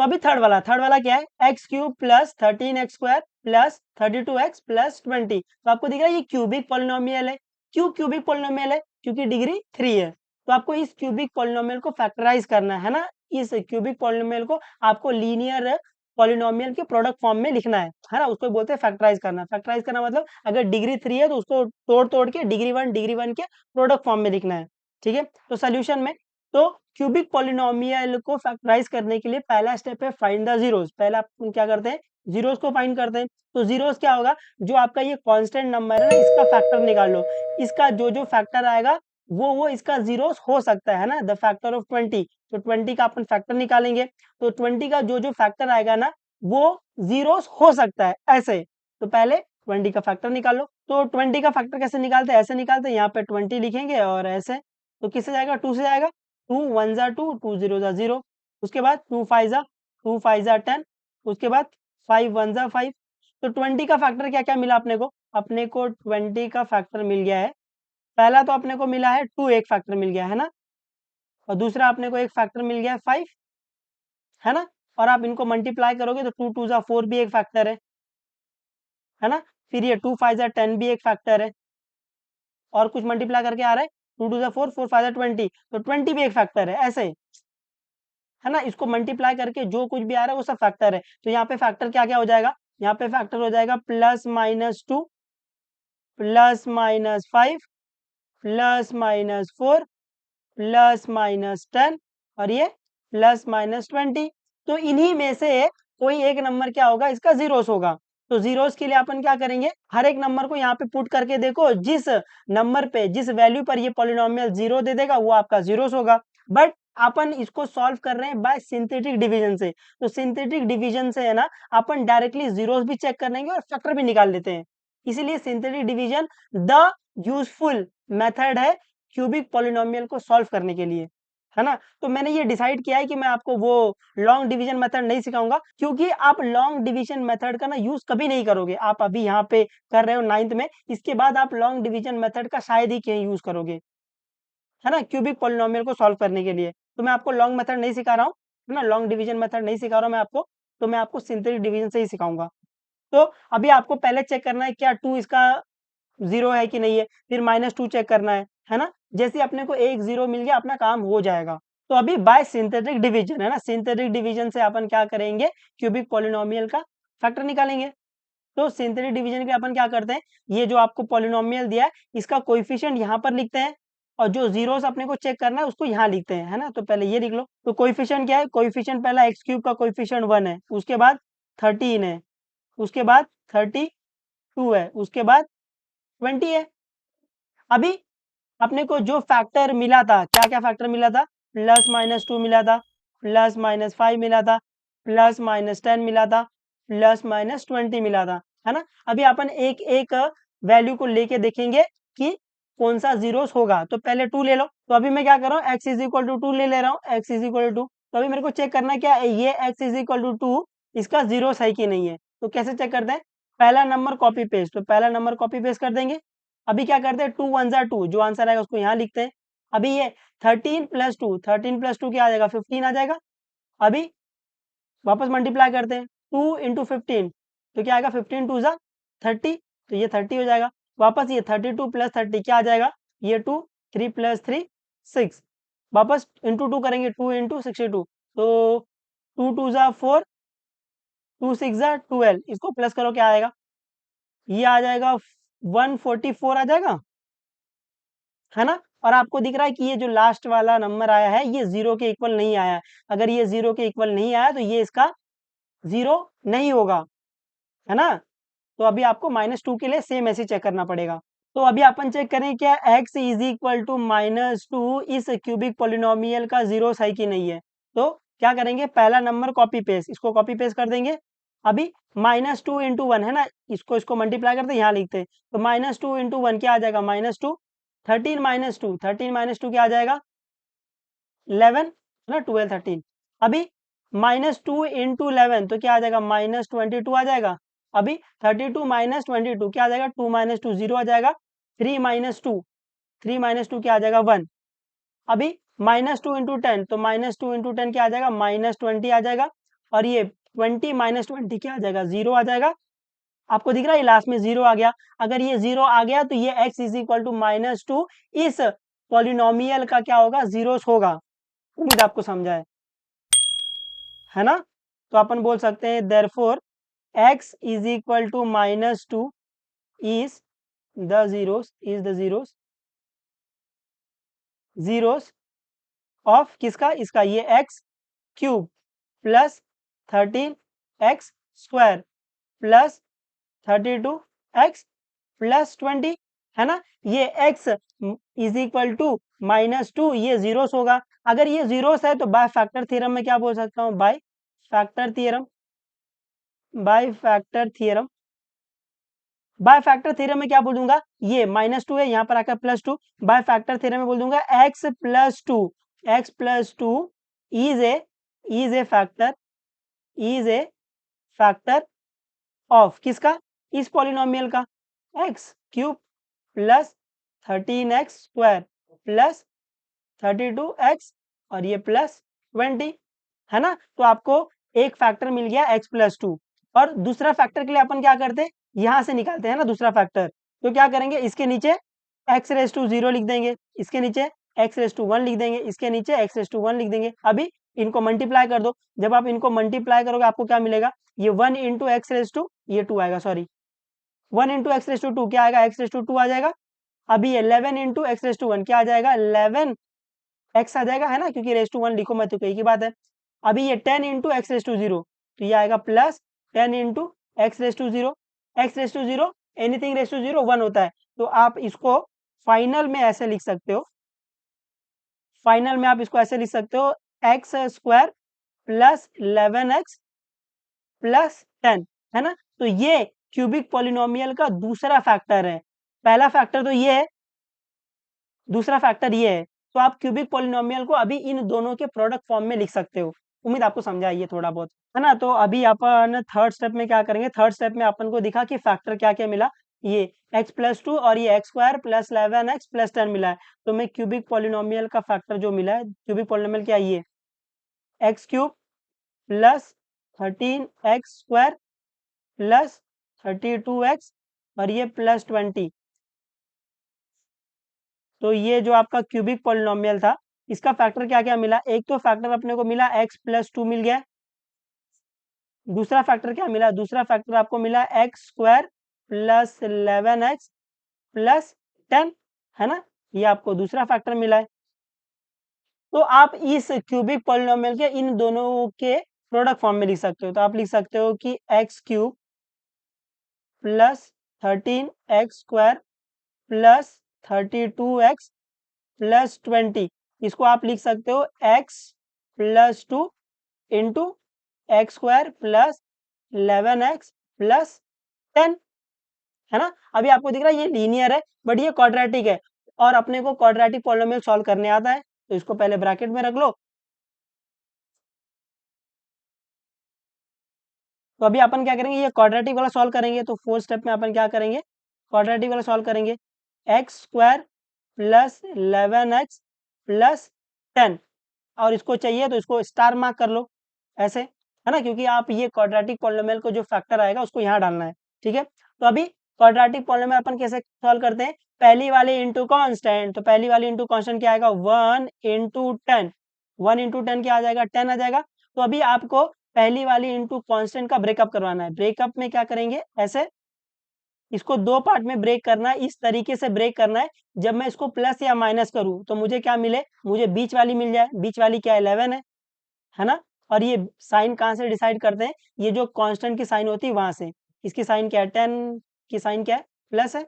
अभी थर्ड वाला क्या है, x cube plus 13x² plus 32x plus 20। तो आपको दिख रहा है ये क्यूबिक पॉलिनोमियल है। क्यों क्यूबिक पॉलिनोमियल है? क्योंकि डिग्री 3 है। तो आपको इस क्यूबिक पॉलिनोमियल को फैक्टराइज करना है ना, इस क्यूबिक पॉलिनोमियल को आपको लीनियर पॉलिनोमियल के प्रोडक्ट फॉर्म में लिखना है ना, उसको बोलते हैं फैक्टराइज करना। फैक्टराइज करना मतलब अगर डिग्री 3 है तो उसको तोड़ तोड़ के डिग्री 1 के प्रोडक्ट फॉर्म में लिखना है। ठीक है, तो सोल्यूशन में तो क्यूबिक पॉलिनोमियल को फैक्टराइज करने के लिए पहला स्टेप है फाइंड द जीरोस। पहले आप क्या करते हैं, जीरोस को फाइंड करते हैं। तो जीरोस क्या होगा, जो आपका ये कांस्टेंट नंबर है ना, इसका फैक्टर निकाल लो। इसका जो फैक्टर आएगा वो इसका जीरोस हो सकता है ना, द फैक्टर ऑफ 20। तो 20 का अपन फैक्टर निकालेंगे, तो 20 का जो फैक्टर आएगा ना वो जीरोस हो सकता है ऐसे। तो पहले 20 का फैक्टर निकालो। तो 20 का फैक्टर कैसे निकालते हैं, ऐसे निकालते हैं, यहाँ पे 20 लिखेंगे और ऐसे। तो किससे जाएगा, 2 से जाएगा। 2 1 जा 2, 2 0 जा 0। उसके बाद 2 5 जा 10। उसके बाद 5 1 जा 5। तो 20 का फैक्टर क्या क्या मिला अपने को 20 का फैक्टर मिल गया है। पहला तो अपने को मिला है 2, एक फैक्टर मिल गया है ना, और दूसरा अपने को एक फैक्टर मिल गया है 5, है ना। और आप इनको मल्टीप्लाई करोगे तो 2 2 जा 4 भी एक फैक्टर है ना। फिर ये 2 5 जा 10 भी एक फैक्टर है, और कुछ मल्टीप्लाई करके आ रहा है 2 2 जा 4, 4 5 जा 20, तो 20 भी एक फैक्टर है ऐसे, है ना। इसको मल्टीप्लाई करके जो कुछ भी आ रहा है वो सब फैक्टर है। तो यहाँ पे फैक्टर क्या क्या हो जाएगा, यहाँ पे फैक्टर हो जाएगा +-2 +-5 +-4 +-10 और ये +-20। तो इन्हीं में से कोई एक नंबर क्या होगा, इसका जीरोस होगा। तो जीरोस के लिए अपन क्या करेंगे, हर एक नंबर को यहाँ पे पुट करके देखो, जिस नंबर पे जिस वैल्यू पर ये पॉलिनोमियल 0 दे देगा वो आपका जीरोस होगा। बट अपन इसको सॉल्व कर रहे हैं बाय सिंथेटिक डिवीजन से। तो सिंथेटिक डिवीजन से है ना, अपन डायरेक्टली जीरोस भी चेक कर लेंगे और फैक्टर भी निकाल लेते हैं। इसीलिए synthetic division the useful method है क्यूबिक पॉलिनोमियल को सॉल्व करने के लिए, है ना। तो मैंने ये डिसाइड किया है कि मैं आपको वो लॉन्ग डिवीजन मेथड नहीं सिखाऊंगा, क्योंकि आप लॉन्ग डिवीजन मेथड का ना यूज कभी नहीं करोगे। आप अभी यहाँ पे कर रहे हो 9th में, इसके बाद आप लॉन्ग डिवीजन मेथड का शायद ही कहीं यूज करोगे, है ना, क्यूबिक पॉलिनोमियल को सॉल्व करने के लिए। तो मैं आपको लॉन्ग मेथड नहीं सिखा रहा हूँ, है ना, लॉन्ग डिवीजन मेथड नहीं सिखा रहा हूँ मैं आपको। तो मैं आपको सिंथेटिक डिवीजन से ही सिखाऊंगा। तो अभी आपको पहले चेक करना है क्या 2 इसका 0 है कि नहीं है, फिर -2 चेक करना है ना। जैसे अपने को एक 0 मिल गया, अपना काम हो जाएगा। तो अभी बाय सिंथेटिक डिवीजन, है ना, सिंथेटिक डिवीजन से अपन क्या करेंगे, क्यूबिक पॉलिनोमियल का फैक्टर निकालेंगे। तो सिंथेटिक डिवीजन के अपन क्या करते हैं, ये जो आपको पॉलिनोमियल दिया है इसका कोएफिशिएंट यहाँ पर लिखते हैं, और जो जीरोस अपने को चेक करना है उसको यहाँ लिखते हैं, है ना। तो पहले ये लिख लो। तो कोएफिशिएंट क्या है, कोएफिशिएंट पहला x³ का कोएफिशिएंट 1 है, उसके बाद 13 है, उसके बाद 32 है, उसके बाद 20 है। अभी अपने को जो फैक्टर मिला था, क्या क्या फैक्टर मिला था, +-2 मिला था, +-5 मिला था, +-10 मिला था, +-20 मिला था, है ना। अभी अपन एक एक वैल्यू को लेके देखेंगे कि कौन सा जीरोस होगा। तो पहले 2 ले लो। तो अभी मैं क्या कर रहा हूँ, x = 2 ले रहा हूँ, x = 2। तो अभी मेरे को चेक करना क्या है, ये x = 2 इसका जीरोस है कि नहीं है। तो कैसे चेक करते हैं, पहला नंबर कॉपी पेस्ट। तो पहला नंबर कॉपी पेस्ट कर देंगे। अभी क्या करते हैं, 2 1 जा 2, जो आंसर आएगा उसको यहाँ लिखते हैं। अभी ये 13 + 2, 13 + 2 क्या आ जाएगा, 15 आ जाएगा। अभी वापस मल्टीप्लाई करते हैं, 2 × 15 तो क्या आएगा, 15 2 जा 30, तो ये 30 हो जाएगा। वापस ये 32 + 30 क्या आ जाएगा, ये 2, 3 + 3 6। वापस इंटू 2 करेंगे, 2 × 62, तो 2 2 जा 4, 2 6 जा 12, इसको प्लस करो क्या आएगा, ये आ जाएगा 144 आ जाएगा, है ना। और आपको दिख रहा है कि ये जो लास्ट वाला नंबर आया है ये 0 के इक्वल नहीं आया है। अगर ये 0 के इक्वल नहीं आया तो ये इसका 0 नहीं होगा, है ना। तो अभी आपको -2 के लिए सेम ऐसे चेक करना पड़ेगा। तो अभी अपन चेक करें क्या x = -2 इस क्यूबिक पॉलिनोमियल का जीरो है कि नहीं है। तो क्या करेंगे, पहला नंबर कॉपी पेस्ट, इसको कॉपी पेस्ट कर देंगे। अभी -2 × 1 है ना, इसको मल्टीप्लाई करते यहाँ लिखते हैं। तो -2 × 1 क्या आ जाएगा, -2, 13 - 2 क्या आ जाएगा, 11, है ना, 12 13। अभी -2 × 11 तो क्या आ जाएगा, -22 आ जाएगा। अभी 32 - 22 क्या आ जाएगा, 2 - 2 0 आ जाएगा। 3 - 2, 3 - 2 क्या आ जाएगा, 1। अभी -2 × 10 तो -2 × 10 क्या आ जाएगा, -20 आ जाएगा। और ये 20 माइनस 20 क्या आ जाएगा, 0 आ जाएगा। आपको दिख रहा है लास्ट में 0 आ गया। अगर ये 0 आ गया तो ये x इज इक्वल टू -2 इस पॉलिनोमियल का क्या होगा, जीरोस होगा। उम्मीद आपको समझा है ना। तो अपन बोल सकते हैं therefore x is equal to -2 is the zeros zeros of किसका, इसका, ये x cube plus 13x² plus 32x plus 20 है ना। ये x इज इक्वल टू -2 ये जीरोस होगा। अगर ये जीरोस है तो बाय फैक्टर थ्योरम में क्या बोल सकता हूँ, by factor theorem. By factor theorem by factor theorem में क्या बोलूंगा, ये -2 है, यहाँ पर आकर +2। बाय फैक्टर थ्योरम में बोल दूंगा x+2 is a factor of किसका, इस पॉलिनोमियल का, x cube plus 13x² plus 32x और ये प्लस 20 है ना। तो आपको एक फैक्टर मिल गया x+2। और दूसरा फैक्टर के लिए अपन क्या करते हैं, यहां से निकालते हैं ना दूसरा फैक्टर। तो क्या करेंगे, इसके नीचे x⁻0 लिख देंगे, इसके नीचे x⁻1 लिख देंगे, इसके नीचे x⁻1 लिख देंगे। अभी इनको मल्टीप्लाई कर दो। जब आप इनको मल्टीप्लाई करोगे आपको क्या मिलेगा, ये 1 इंटू x⁻2 ये 2 आएगा, सॉरी 1 इंटू x⁻2 क्या आएगा, x⁻2 आ जाएगा। अभी 11 इंटू x⁻1 क्या आ जाएगा, 11 x आ जाएगा, है ना, क्योंकि रेस टू 1 लिखो मत तो कही की बात है। अभी ये 10 इंटू x⁻0 तो ये आएगा plus 10 into x⁻0 x⁻0 anything raise to 0 1 होता है। तो आप इसको फाइनल में ऐसे लिख सकते हो, फाइनल में आप इसको ऐसे लिख सकते हो, x² प्लस 11x प्लस 10 है ना। तो ये क्यूबिक पॉलिनोमियल का दूसरा फैक्टर है। पहला फैक्टर तो ये है, दूसरा फैक्टर ये है। तो आप क्यूबिक पॉलिनोमियल को अभी इन दोनों के प्रोडक्ट फॉर्म में लिख सकते हो। उम्मीद आपको समझा ये थोड़ा बहुत, है ना। तो अभी अपन थर्ड स्टेप में क्या करेंगे, थर्ड स्टेप में अपन को दिखा कि फैक्टर क्या क्या मिला, ये x+2 और ये x² प्लस 11x प्लस 10 मिला है। तो मैं क्यूबिक पॉलिनोमियल का फैक्टर जो मिला है, क्यूबिक पॉलिनोमियल क्या, ये x³ plus 13x² plus 32x और ये प्लस 20। तो ये जो आपका क्यूबिक पॉलिनोमियल था, इसका फैक्टर क्या क्या मिला, एक तो फैक्टर अपने को मिला x+2 मिल गया। दूसरा फैक्टर क्या मिला, दूसरा फैक्टर आपको मिला x² प्लस 11x प्लस 10 है ना। ये आपको दूसरा फैक्टर मिला है। तो आप इस क्यूबिक पॉलिनोमियल के इन दोनों के प्रोडक्ट फॉर्म में लिख सकते हो। तो आप लिख सकते हो कि x³ plus 13x² plus 32x plus 20, इसको आप लिख सकते हो x+2 into x² plus 11x plus 10 है ना। अभी आपको दिख रहा है ये लीनियर है बट ये क्वाड्रेटिक है, और अपने को क्वाड्रेटिक पॉलिनोमियल सॉल्व करने आता है। तो इसको पहले ब्रैकेट में रख लो। तो अभी अपन क्या करेंगे, ये क्वाड्रेटिक वाला सॉल्व करेंगे। तो फोर्थ स्टेप में अपन क्या करेंगे, क्वाड्रेटिक वाला सॉल्व करेंगे। x² प्लस 11x प्लस 10, और इसको चाहिए तो इसको स्टार मार्क कर लो ऐसे, है ना, क्योंकि आप ये क्वाड्रेटिक पॉलिनोमियल को जो फैक्टर आएगा उसको यहाँ डालना है। ठीक है, तो अभी क्वाड्रेटिक पॉलिनोमियल अपन कैसे सॉल्व करते हैं, पहली वाली इंटू कांस्टेंट। तो पहली वाली इंटू कांस्टेंट क्या आएगा, 1 इंटू 10, 1 इंटू 10 क्या आ जाएगा, 10 आ जाएगा। तो अभी आपको पहली वाली इंटू कांस्टेंट का ब्रेकअप करवाना है। ब्रेकअप में क्या करेंगे, ऐसे इसको दो पार्ट में ब्रेक करना है, इस तरीके से ब्रेक करना है। जब मैं इसको प्लस या माइनस करूं तो मुझे क्या मिले, मुझे बीच वाली मिल जाए। बीच वाली क्या, 11 है ना। और ये साइन कहाँ से डिसाइड करते हैं, ये जो कांस्टेंट की साइन होती है वहां से। इसकी साइन क्या है, 10 की साइन क्या है, प्लस है।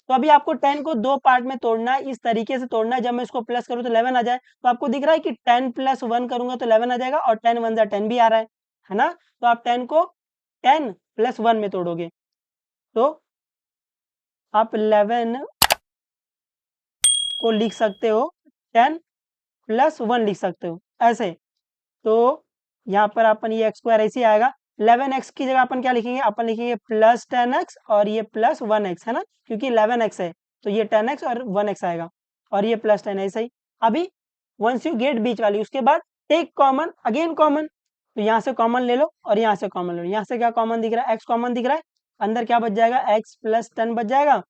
तो अभी आपको 10 को दो पार्ट में तोड़ना है, इस तरीके से तोड़ना है। जब मैं इसको प्लस करूँ तो 11 आ जाए। तो आपको दिख रहा है कि 10 प्लस 1 करूंगा तो 11 आ जाएगा, और 10 1 जा 10 भी आ रहा है ना। तो आप 10 को 10 प्लस 1 में तोड़ोगे तो आप 11 को लिख सकते हो 10 प्लस 1 लिख सकते हो ऐसे। तो यहाँ पर अपन ये x² ऐसे ही आएगा। 11x की जगह अपन क्या लिखेंगे, अपन लिखेंगे प्लस 10x और ये प्लस 1x है ना, क्योंकि 11x है तो ये 10x और 1x आएगा, और ये प्लस 10 ऐसा ही। अभी वंस यू गेट बीच वाली, उसके बाद टेक कॉमन, अगेन कॉमन, तो यहाँ से कॉमन ले लो और यहाँ से कॉमन ले लो। यहाँ से क्या कॉमन दिख रहा है, x कॉमन दिख रहा है, अंदर क्या बच जाएगा, x प्लस 10 बच जाएगा।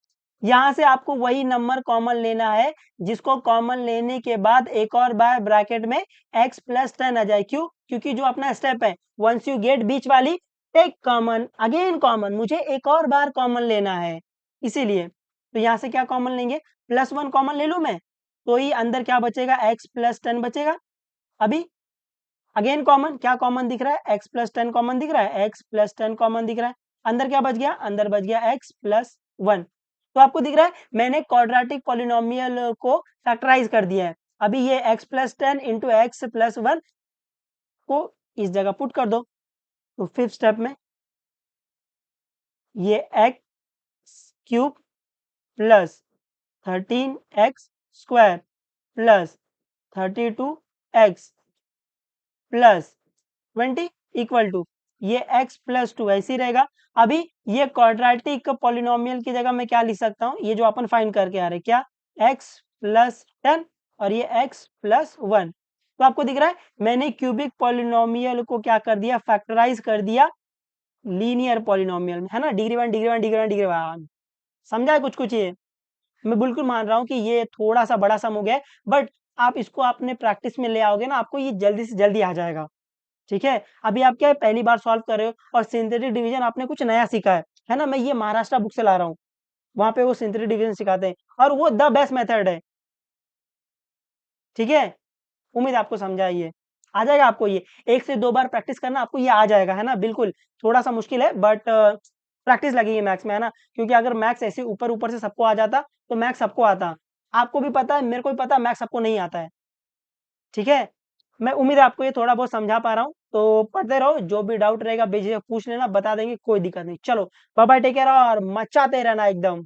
यहाँ से आपको वही नंबर कॉमन लेना है जिसको कॉमन लेने के बाद एक और बार ब्रैकेट में x प्लस 10 आ जाए। क्यों? क्योंकि जो अपना स्टेप है, वंस यू गेट बीच वाली टेक कॉमन, अगेन कॉमन, मुझे एक और बार कॉमन लेना है इसीलिए। तो यहाँ से क्या कॉमन लेंगे, +1 कॉमन ले लूं मैं, तो ही अंदर क्या बचेगा, x प्लस 10 बचेगा। अभी अगेन कॉमन, क्या कॉमन दिख रहा है, x प्लस 10 कॉमन दिख रहा है, x प्लस 10 कॉमन दिख रहा है, अंदर क्या बच गया, अंदर बच गया x प्लस 1। तो आपको दिख रहा है मैंने क्वाड्रेटिक पॉलिनोमियल को फैक्टराइज कर दिया है। अभी ये x plus 10 into x plus 1 को इस जगह पुट कर दो। तो फिफ्थ स्टेप में ये x cube plus 13x square plus 32x plus 20 equal to ये x प्लस 2 ऐसे ही रहेगा। अभी ये क्वाड्रेटिक पॉलिनोमियल की जगह मैं क्या लिख सकता हूँ, ये जो अपन फाइंड करके आ रहे क्या, x प्लस 10 और ये x प्लस 1। तो आपको दिख रहा है मैंने क्यूबिक पॉलिनोमियल को क्या कर दिया, फैक्टराइज कर दिया लीनियर पॉलिनोमियल में, है ना, डिग्री 1 डिग्री 1 डिग्री 1 डिग्री 1। समझा है कुछ कुछ ये? मैं बिल्कुल मान रहा हूँ कि ये थोड़ा सा बड़ा सम हो गया है, बट आप इसको अपने प्रैक्टिस में ले आओगे ना, आपको ये जल्दी से जल्दी आ जाएगा। ठीक है, अभी आप क्या है, पहली बार सॉल्व कर रहे हो और सिंथेटिक डिवीजन आपने कुछ नया सीखा है ना। मैं ये महाराष्ट्र बुक से ला रहा हूँ, वहां पे वो सिंथेटिक डिवीजन सिखाते हैं और वो द बेस्ट मेथड है। ठीक है, उम्मीद आपको समझा है, ये आ जाएगा आपको, ये 1 से 2 बार प्रैक्टिस करना, आपको ये आ जाएगा, है ना। बिल्कुल थोड़ा सा मुश्किल है बट प्रैक्टिस लगेगी मैथ्स में, है ना, क्योंकि अगर मैथ्स ऐसे ऊपर ऊपर से सबको आ जाता तो मैथ्स सबको आता। आपको भी पता है, मेरे को भी पता है, मैथ्स सबको नहीं आता है। ठीक है, मैं उम्मीद है आपको ये थोड़ा बहुत समझा पा रहा हूँ। तो पढ़ते रहो, जो भी डाउट रहेगा बेझिझक पूछ लेना, बता देंगे, कोई दिक्कत नहीं। चलो बाय बाय, टेक केयर और मचाते रहना एकदम।